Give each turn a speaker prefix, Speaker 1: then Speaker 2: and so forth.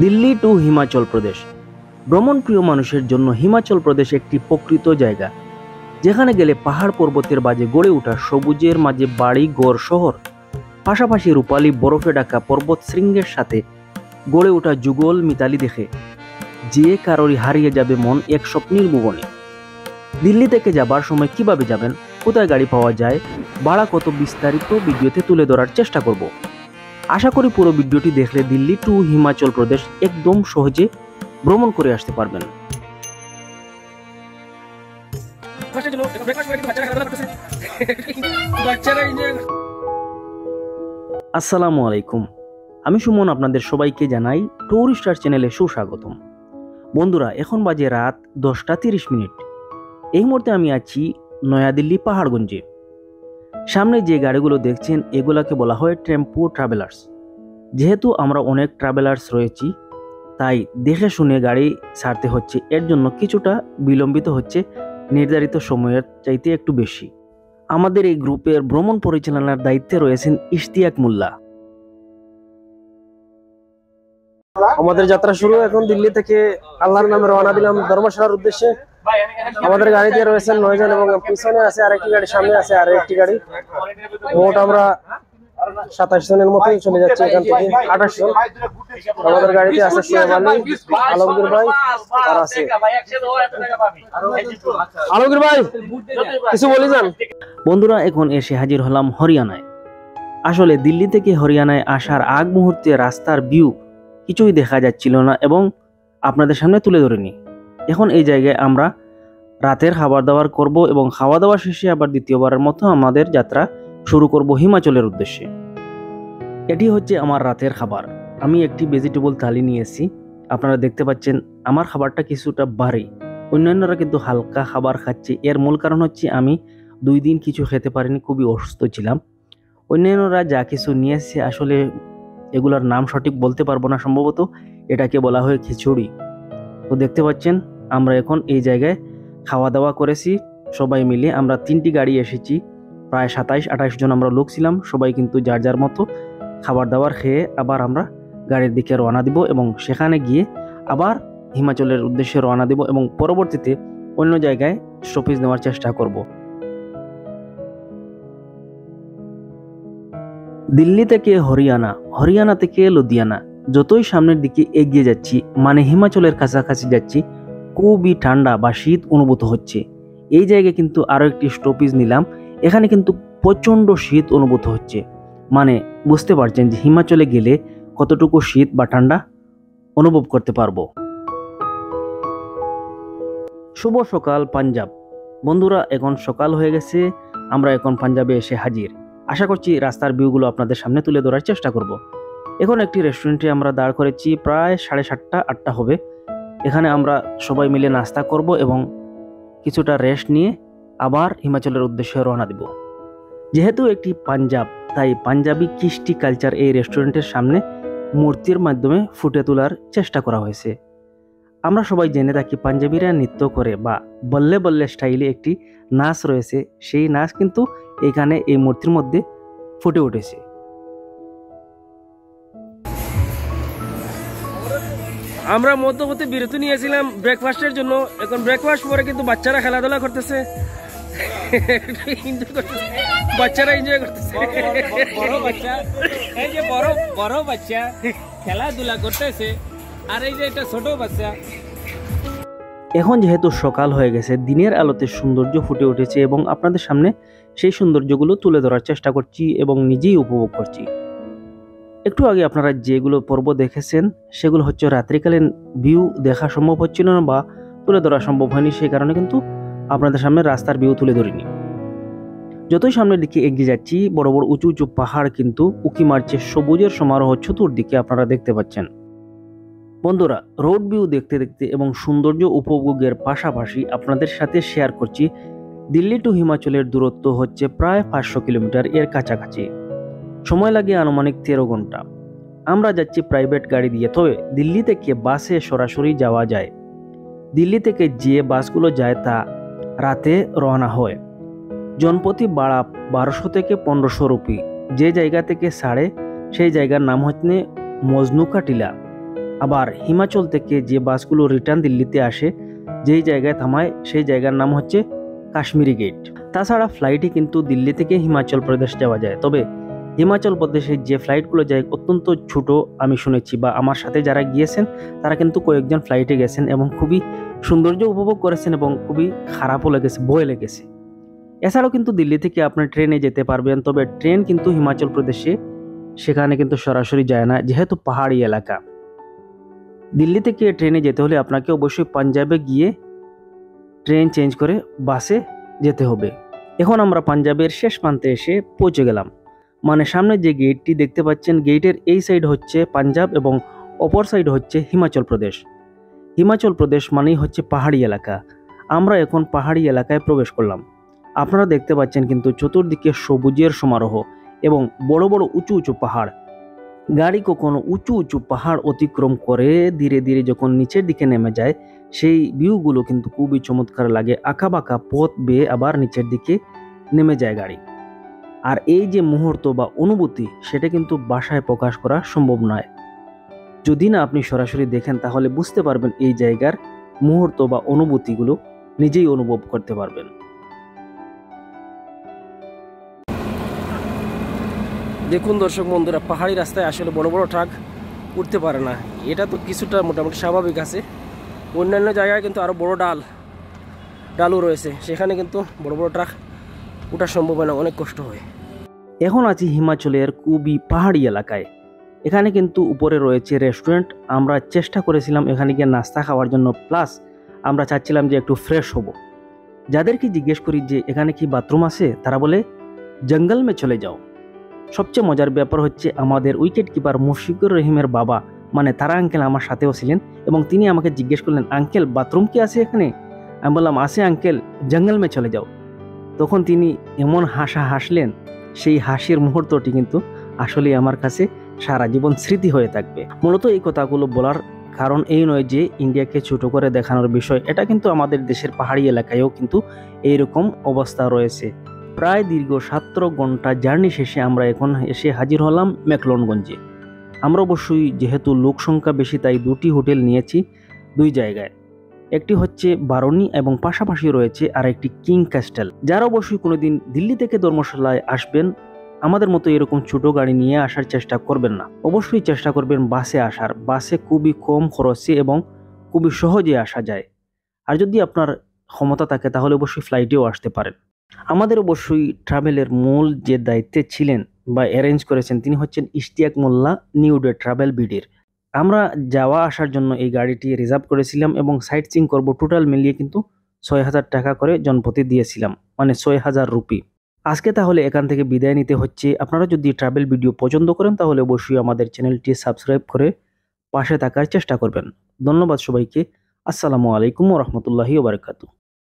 Speaker 1: Delhi two Himachal Pradesh. ভ্রমণ প্রিয় মানুষের জন্য হিমাচল প্রদেশ একটি প্রকৃত জায়গা, যেখানে গেলে পাহাড় পর্বতের মাঝে গড়ে ওঠা সবুজের মাঝে বাড়ি গড় শহর, পাশাপাশি রূপালী বরফে ঢাকা পর্বত শৃঙ্গের সাথে গড়ে ওঠা যুগল মিতালি দেখে যে কারোরই হারিয়ে যাবে মন এক স্বপ্নের ভুবনে। দিল্লি থেকে যাবার সময় কিভাবে যাবেন, কোথায় গাড়ি পাওয়া যায়, ভাড়া কত, বিস্তারিত ভিডিওতে তুলে ধরার চেষ্টা করব। আশা করি পুরো ভিডিওটি দেখলে দিল্লি টু হিমাচল প্রদেশ একদম সহজে ভ্রমণ করে আসতে পারবেন। আসসালামু আলাইকুম, আমি সুমন, আপনাদের সবাইকে জানাই টুরিস্টার চ্যানেলে সুস্বাগতম। বন্ধুরা, এখন বাজে রাত 10:30। এই মুহূর্তে আমি আছি নয়াদিল্লি পাহাড়গঞ্জে। সামনে যে গাড়িগুলো দেখছেন এগুলাকে বলা হয় টেম্পো ট্রাভেলার্স। যেহেতু আমরা অনেক ট্রাভেলার্স রয়েছি, তাই দেখে শুনে গাড়ি ছাড়তে হচ্ছে, এর জন্য কিছুটা বিলম্বিত হচ্ছে, নির্ধারিত সময়ের চাইতে একটু বেশি। আমাদের এই গ্রুপের ভ্রমণ পরিচালনার দায়িত্বে রয়েছেন ইশতিয়াক মোল্লা।
Speaker 2: আমাদের যাত্রা শুরু এখন দিল্লি থেকে। আল্লাহর নামে রওনা দিলাম ধর্মশালার উদ্দেশ্যে। আমাদের গাড়িতে রয়েছেন 9 জন এবং পিছনে আছে আরেকটি গাড়ি, সামনে আছে আরেকটি গাড়ি। মোট আমরা 27 জনের মতোই চলে যাচ্ছি এখান থেকে। 28 জন আমাদের গাড়িতে আছে। সোহেব আলী, আলমগীর ভাই আর আছে আলমগীর ভাই, কিছু বলি যান।
Speaker 1: বন্ধুরা, এখন এসে হাজির হলাম হরিয়ানায়। আসলে দিল্লি থেকে হরিয়ানায় আসার আগ মুহূর্তে রাস্তার ভিউ কিছুই দেখা যাচ্ছিল না এবং আপনাদের সামনে তুলে ধরিনি। এখন এই জায়গায় আমরা রাতের খাবার দাবার করব এবং খাওয়া দাওয়া শেষে আবার দ্বিতীয়বারের মতো আমাদের যাত্রা শুরু করব হিমাচলের উদ্দেশ্যে। এটি হচ্ছে আমার রাতের খাবার। আমি একটি ভেজিটেবল থালি নিয়েছি। আপনারা দেখতে পাচ্ছেন আমার খাবারটা কিছুটা ভারী, অন্যান্যরা কিন্তু হালকা খাবার খাচ্ছে। এর মূল কারণ হচ্ছে আমি 2 দিন কিছু খেতে পারিনি, খুবই অসুস্থ ছিলাম। অন্যান্যরা যা কিছু নিয়েছে আসলে এগুলোর নাম সঠিক বলতে পারবো না, সম্ভবত এটাকে বলা হয় খিচুড়ি। তো দেখতে পাচ্ছেন আমরা এখন এই জায়গায় খাওয়া দাওয়া করেছি সবাই মিলে। আমরা 3টি গাড়ি এসেছি, প্রায় 27-28 জন আমরা লোক ছিলাম। সবাই কিন্তু যার যার মতো খাবার দাবার খেয়ে আবার আমরা গাড়ির দিকে রওনা দিব এবং সেখানে গিয়ে আবার হিমাচলের উদ্দেশ্যে রওনা দিব এবং পরবর্তীতে অন্য জায়গায় স্টপেজ নেওয়ার চেষ্টা করব। দিল্লি থেকে হরিয়ানা, হরিয়ানা থেকে লুধিয়ানা, যতই সামনের দিকে এগিয়ে যাচ্ছি, মানে হিমাচলের কাছাকাছি যাচ্ছি, খুবই ঠান্ডা বা শীত অনুভূত হচ্ছে। এই জায়গায় কিন্তু আরো একটি স্টপেজ নিলাম। এখানে কিন্তু প্রচন্ড শীত অনুভূত হচ্ছে, মানে বুঝতে পারছেন যে হিমাচলে গেলে কতটুকু শীত বা ঠান্ডা অনুভব করতে পারবো। শুভ সকাল পাঞ্জাব। বন্ধুরা, এখন সকাল হয়ে গেছে, আমরা এখন পাঞ্জাবে এসে হাজির। আশা করছি রাস্তার ভিউগুলো আপনাদের সামনে তুলে ধরার চেষ্টা করব। এখন একটি রেস্টুরেন্টে আমরা দাঁড় করেছি, প্রায় 7:30-8টা হবে। এখানে আমরা সবাই মিলে নাস্তা করব এবং কিছুটা রেস্ট নিয়ে আবার হিমাচলের উদ্দেশ্যে রওনা দিব। যেহেতু একটি পাঞ্জাব, তাই পাঞ্জাবি কৃষ্টি কালচার এই রেস্টুরেন্টের সামনে মূর্তির মাধ্যমে ফুটে তোলার চেষ্টা করা হয়েছে। আমরা সবাই জেনে থাকি পাঞ্জাবিরা নৃত্য করে বা বল্লে বল্লে স্টাইলে একটি নাচ রয়েছে, সেই নাচ কিন্তু এখানে এই মূর্তির মধ্যে ফুটে উঠেছে।
Speaker 2: আমরা মধ্যবর্তী বিরতি নিয়েছিলাম ব্রেকফাস্টের জন্য। এখন ব্রেকফাস্ট পরে কিন্তু বাচ্চারা খেলাধুলা করতেছে, বাচ্চারা এনজয় করতেছে।
Speaker 3: বড় বাচ্চা, এই যে বড় বাচ্চা খেলাধুলা করতেছে, আর এই যে এটা ছোট বাচ্চা।
Speaker 1: এখন যেহেতু সকাল হয়ে গেছে, দিনের আলোতে সৌন্দর্য ফুটে উঠেছে এবং আপনাদের সামনে সেই সৌন্দর্যগুলো তুলে ধরার চেষ্টা করছি এবং নিজেই উপভোগ করছি। একটু আগে আপনারা যেগুলো পর্ব দেখেছেন সেগুলো হচ্ছে রাত্রিকালীন ভিউ দেখা সম্ভব হচ্ছিল না বা তুলে ধরা সম্ভব হয়নি, সেই কারণে কিন্তু আপনাদের সামনে রাস্তার ভিউ তুলে ধরিনি। যতই সামনের দিকে এগিয়ে যাচ্ছি, বড় বড় উঁচু উঁচু পাহাড় কিন্তু উঁকি মারছে, সবুজের সমারোহ চতুর্দিকে আপনারা দেখতে পাচ্ছেন। বন্ধুরা, রোড ভিউ দেখতে দেখতে এবং সৌন্দর্য উপভোগের পাশাপাশি আপনাদের সাথে শেয়ার করছি দিল্লি টু হিমাচলের দূরত্ব হচ্ছে প্রায় 500 কিলোমিটার, এর কাছাকাছি। সময় লাগে আনুমানিক 13 ঘন্টা। আমরা যাচ্ছি প্রাইভেট গাড়ি দিয়ে, তবে দিল্লি থেকে বাসে সরাসরি যাওয়া যায়। দিল্লি থেকে যে বাসগুলো যায় তা রাতে রওনা হয়। জনপ্রতি ভাড়া 1200 থেকে 1500 রুপি। যে জায়গা থেকে ছাড়ে সেই জায়গার নাম হচ্ছে মজনুকা টিলা। আবার হিমাচল থেকে যে বাসগুলো রিটার্ন দিল্লিতে আসে, যেই জায়গায় থামায় সেই জায়গার নাম হচ্ছে কাশ্মীরি গেট। তাছাড়া ফ্লাইটে কিন্তু দিল্লি থেকে হিমাচল প্রদেশ যাওয়া যায়, তবে হিমাচল প্রদেশে যে ফ্লাইটগুলো যায় অত্যন্ত ছোট আমি শুনেছি, বা আমার সাথে যারা গিয়েছেন তারা কিন্তু কয়েকজন ফ্লাইটে গেছেন এবং খুবই সৌন্দর্য উপভোগ করেছেন এবং খুবই খারাপও লেগেছে, ভয় লেগেছে। এছাড়াও কিন্তু দিল্লি থেকে আপনি ট্রেনে যেতে পারবেন, তবে ট্রেন কিন্তু হিমাচল প্রদেশে সেখানে কিন্তু সরাসরি যায় না, যেহেতু পাহাড়ি এলাকা। দিল্লি থেকে ট্রেনে যেতে হলে আপনাকে অবশ্যই পাঞ্জাবে গিয়ে ট্রেন চেঞ্জ করে বাসে যেতে হবে। এখন আমরা পাঞ্জাবের শেষ প্রান্তে এসে পৌঁছে গেলাম। মানে সামনে যে গেটটি দেখতে পাচ্ছেন, গেটের এই সাইড হচ্ছে পাঞ্জাব এবং অপর সাইড হচ্ছে হিমাচল প্রদেশ। হিমাচল প্রদেশ মানেই হচ্ছে পাহাড়ি এলাকা। আমরা এখন পাহাড়ি এলাকায় প্রবেশ করলাম। আপনারা দেখতে পাচ্ছেন কিন্তু চতুর্দিকে সবুজের সমারোহ এবং বড় বড় উঁচু উঁচু পাহাড়। গাড়ি কখনো উঁচু উঁচু পাহাড় অতিক্রম করে ধীরে ধীরে যখন নিচের দিকে নেমে যায়, সেই ভিউগুলো কিন্তু খুবই চমৎকার লাগে। আঁকা বাঁকা পথ বেয়ে আবার নিচের দিকে নেমে যায় গাড়ি। আর এই যে মুহূর্ত বা অনুভূতি, সেটা কিন্তু ভাষায় প্রকাশ করা সম্ভব নয়। যদি না আপনি সরাসরি দেখেন তাহলে বুঝতে পারবেন এই জায়গার মুহূর্ত বা অনুভূতিগুলো নিজেই অনুভব করতে পারবেন।
Speaker 2: দেখুন দর্শক বন্ধুরা, পাহাড়ি রাস্তায় আসলে বড় বড় ট্রাক উঠতে পারে না। এটা তো কিছুটা মোটামুটি স্বাভাবিক আছে। অন্যান্য জায়গায় কিন্তু আরও বড় ডালও রয়েছে, সেখানে কিন্তু বড় বড় ট্রাক ওঠা সম্ভব হয় না, অনেক কষ্ট হয়।
Speaker 1: এখন আছি হিমাচলের খুবই পাহাড়ি এলাকায়। এখানে কিন্তু উপরে রয়েছে রেস্টুরেন্ট। আমরা চেষ্টা করেছিলাম এখানে গিয়ে নাস্তা খাওয়ার জন্য, প্লাস আমরা চাচ্ছিলাম যে একটু ফ্রেশ হব। যাদেরকে জিজ্ঞেস করি যে এখানে কি বাথরুম আছে, তারা বলে জঙ্গল মে চলে যাও। সবচেয়ে মজার ব্যাপার হচ্ছে আমাদের উইকেট কিপার মুশফিকুর রহিমের বাবা, মানে তারা আঙ্কেল আমার সাথেও ছিলেন এবং তিনি আমাকে জিজ্ঞেস করলেন, আঙ্কেল বাথরুম কি আছে এখানে? আমি বললাম আছে আঙ্কেল, জঙ্গল মে চলে যাও। তখন তিনি এমন হাসলেন, সেই হাসির মুহূর্তটি কিন্তু আসলে আমার কাছে সারা জীবন স্মৃতি হয়ে থাকবে। মূলত এই কথাগুলো বলার কারণ এই নয় যে ইন্ডিয়াকে ছোট করে দেখানোর বিষয়, এটা কিন্তু আমাদের দেশের পাহাড়ি এলাকায়ও কিন্তু এইরকম অবস্থা রয়েছে। প্রায় দীর্ঘ 17 ঘন্টা জার্নি শেষে আমরা এখন এসে হাজির হলাম ম্যাকলোডগঞ্জে। আমরা অবশ্যই যেহেতু লোক সংখ্যা বেশি তাই দুটি হোটেল নিয়েছি দুই জায়গায়। একটি হচ্ছে বারণী এবং পাশাপাশি রয়েছে আর একটি কিং ক্যাস্টেল। যারা অবশ্যই কোনোদিন দিল্লি থেকে ধর্মশালায় আসবেন, আমাদের মতো এরকম ছোট গাড়ি নিয়ে আসার চেষ্টা করবেন না। অবশ্যই চেষ্টা করবেন বাসে আসার। বাসে খুবই কম খরচে এবং খুবই সহজে আসা যায়। আর যদি আপনার ক্ষমতা থাকে তাহলে অবশ্যই ফ্লাইটেও আসতে পারেন। আমাদের অবশ্যই ট্রাভেলের মূল যে দায়িত্বে ছিলেন বা অ্যারেঞ্জ করেছেন তিনি হচ্ছেন ইশতিয়াক মোল্লা, নিউ ডে ট্রাভেল বিডির। আমরা যাওয়া আসার জন্য এই গাড়িটি রিজার্ভ করেছিলাম এবং সাইট সিইং করব, টোটাল মিলিয়ে কিন্তু ৬,০০০ টাকা করে জনপ্রতি দিয়েছিলাম, মানে ৬,০০০ রুপি। আজকে তাহলে এখান থেকে বিদায় নিতে হচ্ছে। আপনারা যদি ট্রাভেল ভিডিও পছন্দ করেন তাহলে অবশ্যই আমাদের চ্যানেলটি সাবস্ক্রাইব করে পাশে থাকার চেষ্টা করবেন। ধন্যবাদ সবাইকে। আসসালামু আলাইকুম ওয়া রাহমাতুল্লাহি ওয়া বারাকাতুহু।